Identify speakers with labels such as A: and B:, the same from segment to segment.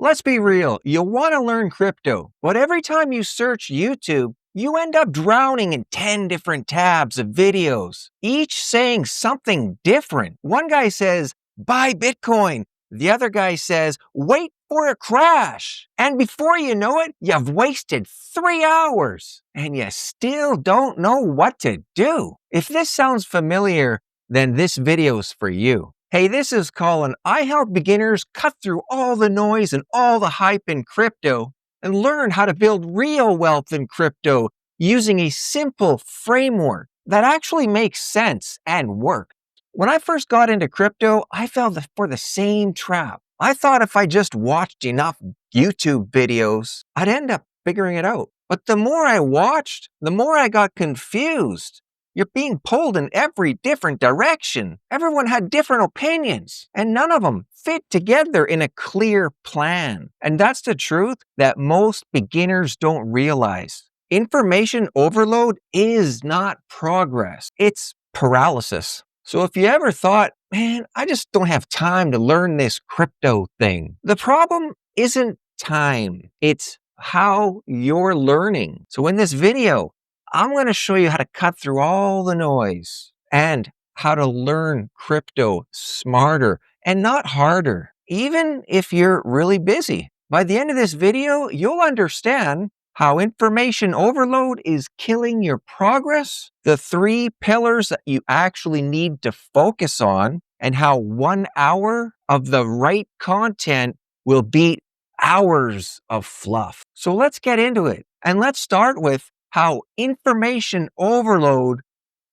A: Let's be real, you want to learn crypto, but every time you search YouTube, you end up drowning in 10 different tabs of videos, each saying something different. One guy says, buy Bitcoin. The other guy says, wait for a crash. And before you know it, you've wasted 3 hours and you still don't know what to do. If this sounds familiar, then this video's for you. Hey, this is Colin. I help beginners cut through all the noise and all the hype in crypto and learn how to build real wealth in crypto using a simple framework that actually makes sense and works. When I first got into crypto, I fell for the same trap. I thought if I just watched enough YouTube videos, I'd end up figuring it out. But the more I watched, the more I got confused. You're being pulled in every different direction. Everyone had different opinions, and none of them fit together in a clear plan. And that's the truth that most beginners don't realize. Information overload is not progress. It's paralysis. So if you ever thought, man, I just don't have time to learn this crypto thing, the problem isn't time. It's how you're learning. So in this video, I'm going to show you how to cut through all the noise and how to learn crypto smarter and not harder, even if you're really busy. By the end of this video, you'll understand how information overload is killing your progress, the 3 pillars that you actually need to focus on, and how 1 hour of the right content will beat hours of fluff. So let's get into it. And let's start with how information overload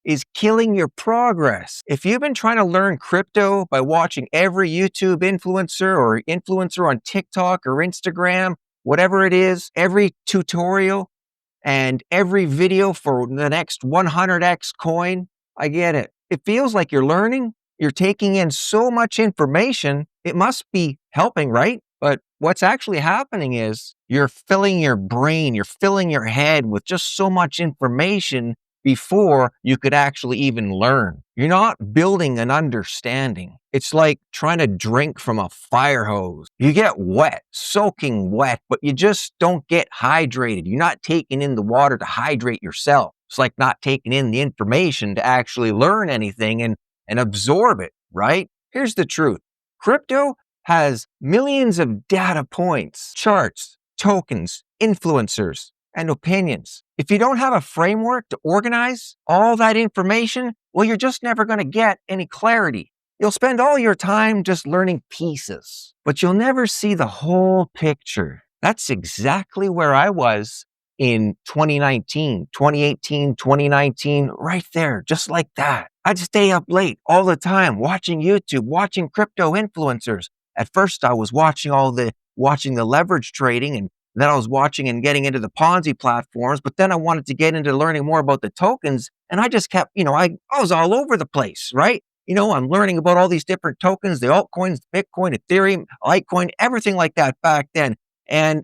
A: is killing your progress. If you've been trying to learn crypto by watching every YouTube influencer or influencer on TikTok or Instagram, whatever it is, every tutorial and every video for the next 100x coin, I get it. It feels like you're learning, you're taking in so much information, it must be helping, right? But what's actually happening is you're filling your brain, you're filling your head with just so much information before you could actually even learn. You're not building an understanding. It's like trying to drink from a fire hose. You get wet, soaking wet, but you just don't get hydrated. You're not taking in the water to hydrate yourself. It's like not taking in the information to actually learn anything and absorb it, right? Here's the truth. Crypto has millions of data points, charts, tokens, influencers, and opinions. If you don't have a framework to organize all that information, well, you're just never going to get any clarity. You'll spend all your time just learning pieces, but you'll never see the whole picture. That's exactly where I was in 2019, 2018, 2019, right there, just like that. I'd stay up late all the time watching YouTube, watching crypto influencers. At first, I was watching the leverage trading, and then I was watching and getting into the Ponzi platforms, but then I wanted to get into learning more about the tokens, and I just kept, I was all over the place, right? I'm learning about all these different tokens, the altcoins, Bitcoin, Ethereum, Litecoin, everything like that back then. And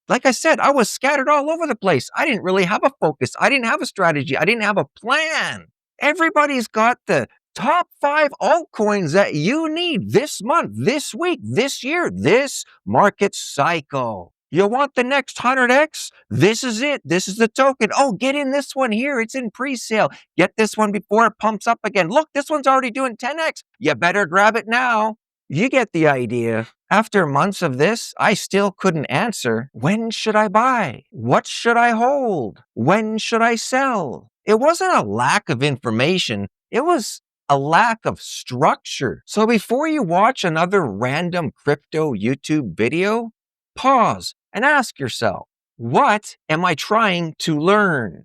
A: like I said, I was scattered all over the place. I didn't really have a focus. I didn't have a strategy. I didn't have a plan. Everybody's got the top 5 altcoins that you need this month, this week, this year, this market cycle. You want the next 100x? This is it. This is the token. Oh, get in this one here. It's in pre-sale. Get this one before it pumps up again. Look, this one's already doing 10x. You better grab it now. You get the idea. After months of this, I still couldn't answer. When should I buy? What should I hold? When should I sell? It wasn't a lack of information. It was a lack of structure. So before you watch another random crypto YouTube video, pause and ask yourself, what am I trying to learn?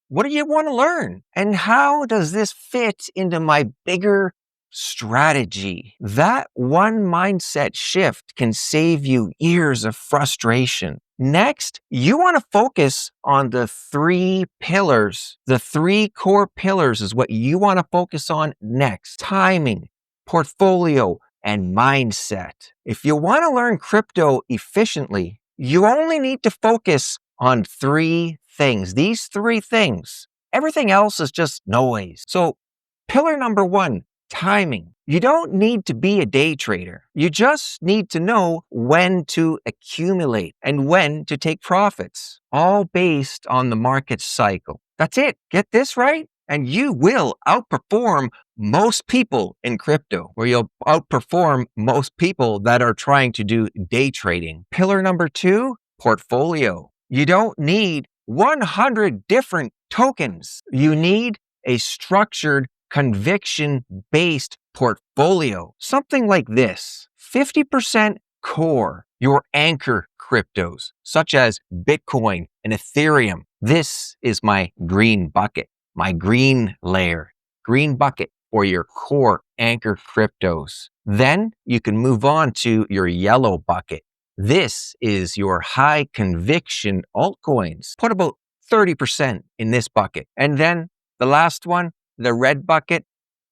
A: What do you want to learn? And how does this fit into my bigger strategy? That one mindset shift can save you years of frustration. Next, you want to focus on the 3 pillars. The 3 core pillars is what you want to focus on next. Timing, portfolio, and mindset. If you want to learn crypto efficiently, you only need to focus on 3 things. These 3 things. Everything else is just noise. So, pillar number 1, timing. You don't need to be a day trader. You just need to know when to accumulate and when to take profits, all based on the market cycle. That's it. Get this right, and you will outperform most people in crypto, where you'll outperform most people that are trying to do day trading. Pillar number 2, portfolio. You don't need 100 different tokens. You need a structured, conviction-based portfolio. Something like this: 50% core, your anchor cryptos, such as Bitcoin and Ethereum. This is my green bucket, my green layer, green bucket for your core anchor cryptos. Then you can move on to your yellow bucket. This is your high conviction altcoins. Put about 30% in this bucket. And then the last one, the red bucket,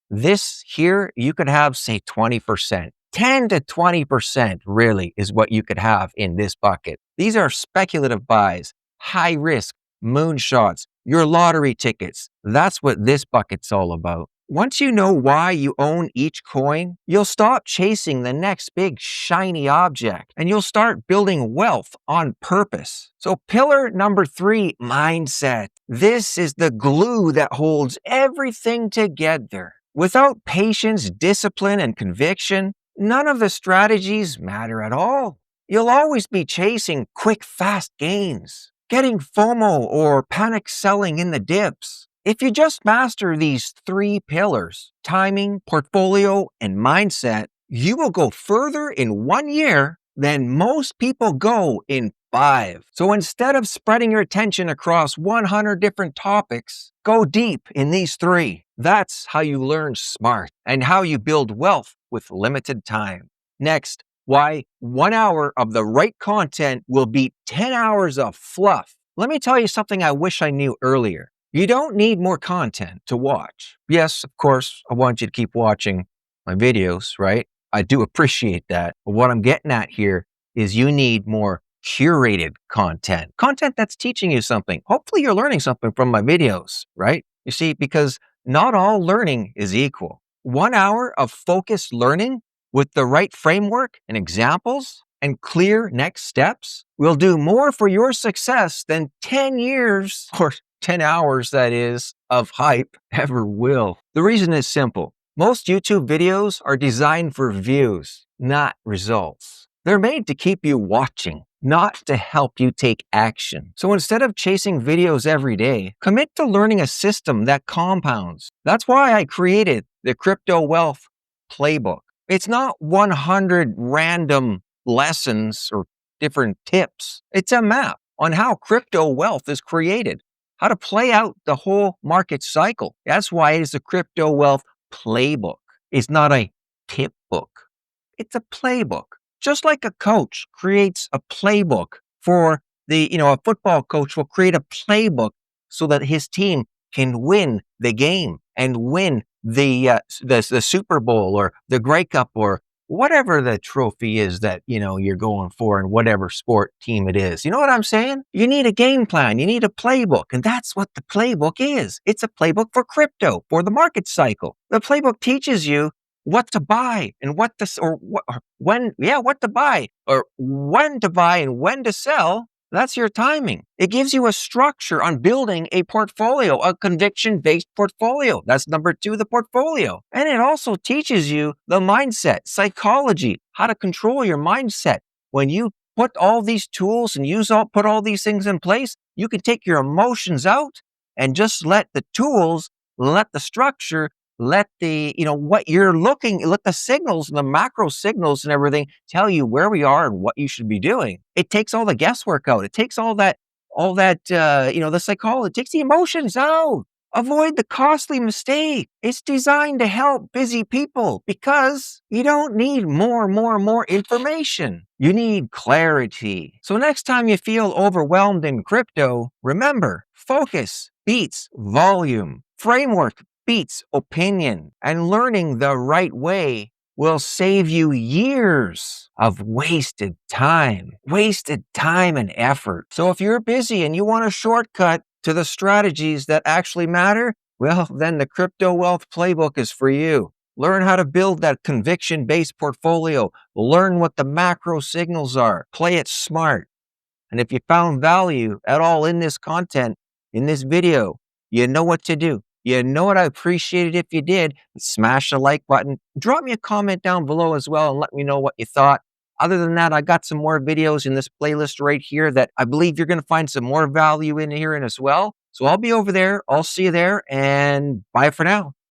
A: this here, you could have, say, 20%. 10 to 20% really is what you could have in this bucket. These are speculative buys, high risk, moonshots, your lottery tickets. That's what this bucket's all about. Once you know why you own each coin, you'll stop chasing the next big shiny object and you'll start building wealth on purpose. So pillar number 3, mindset. This is the glue that holds everything together. Without patience, discipline, and conviction, none of the strategies matter at all. You'll always be chasing quick, fast gains, getting FOMO or panic selling in the dips. If you just master these 3 pillars, timing, portfolio, and mindset, you will go further in 1 year than most people go in 5. So instead of spreading your attention across 100 different topics, go deep in these 3. That's how you learn smart and how you build wealth with limited time. Next, why 1 hour of the right content will beat 10 hours of fluff. Let me tell you something I wish I knew earlier. You don't need more content to watch. Yes, of course, I want you to keep watching my videos, right? I do appreciate that. But what I'm getting at here is you need more curated content. Content that's teaching you something. Hopefully you're learning something from my videos, right? You see, because not all learning is equal. 1 hour of focused learning with the right framework and examples and clear next steps will do more for your success than 10 years or 10 hours, that is, of hype ever will. The reason is simple. Most YouTube videos are designed for views, not results. They're made to keep you watching, not to help you take action. So instead of chasing videos every day, commit to learning a system that compounds. That's why I created the Crypto Wealth Playbook. It's not 100 random lessons or different tips. It's a map on how crypto wealth is created, how to play out the whole market cycle. That's why it is a Crypto Wealth Playbook. It's not a tip book. It's a playbook. Just like a coach creates a playbook for a football coach will create a playbook so that his team can win the game and win the Super Bowl or the Grey Cup or whatever the trophy is that, you're going for in whatever sport team it is. You know what I'm saying? You need a game plan. You need a playbook. And that's what the playbook is. It's a playbook for crypto, for the market cycle. The playbook teaches you what to buy and what to buy or when to buy and when to sell. That's your timing. It gives you a structure on building a portfolio, a conviction-based portfolio. That's number 2, the portfolio. And it also teaches you the mindset, psychology, how to control your mindset. When you put all these tools and put all these things in place, you can take your emotions out and just let the tools, let the structure, let the, what you're looking, let the signals and the macro signals and everything tell you where we are and what you should be doing. It takes all the guesswork out. It takes all that, the psychology, it takes the emotions out. Avoid the costly mistake. It's designed to help busy people because you don't need more information. You need clarity. So next time you feel overwhelmed in crypto, remember, focus beats volume. Framework beats opinion, and learning the right way will save you years of wasted time and effort. So if you're busy and you want a shortcut to the strategies that actually matter, well, then the Crypto Wealth Playbook is for you. Learn how to build that conviction-based portfolio. Learn what the macro signals are. Play it smart. And if you found value at all in this content, in this video, you know what to do. You know what? I appreciate it if you did. Smash the like button. Drop me a comment down below as well and let me know what you thought. Other than that, I got some more videos in this playlist right here that I believe you're going to find some more value in here as well. So I'll be over there. I'll see you there, and bye for now.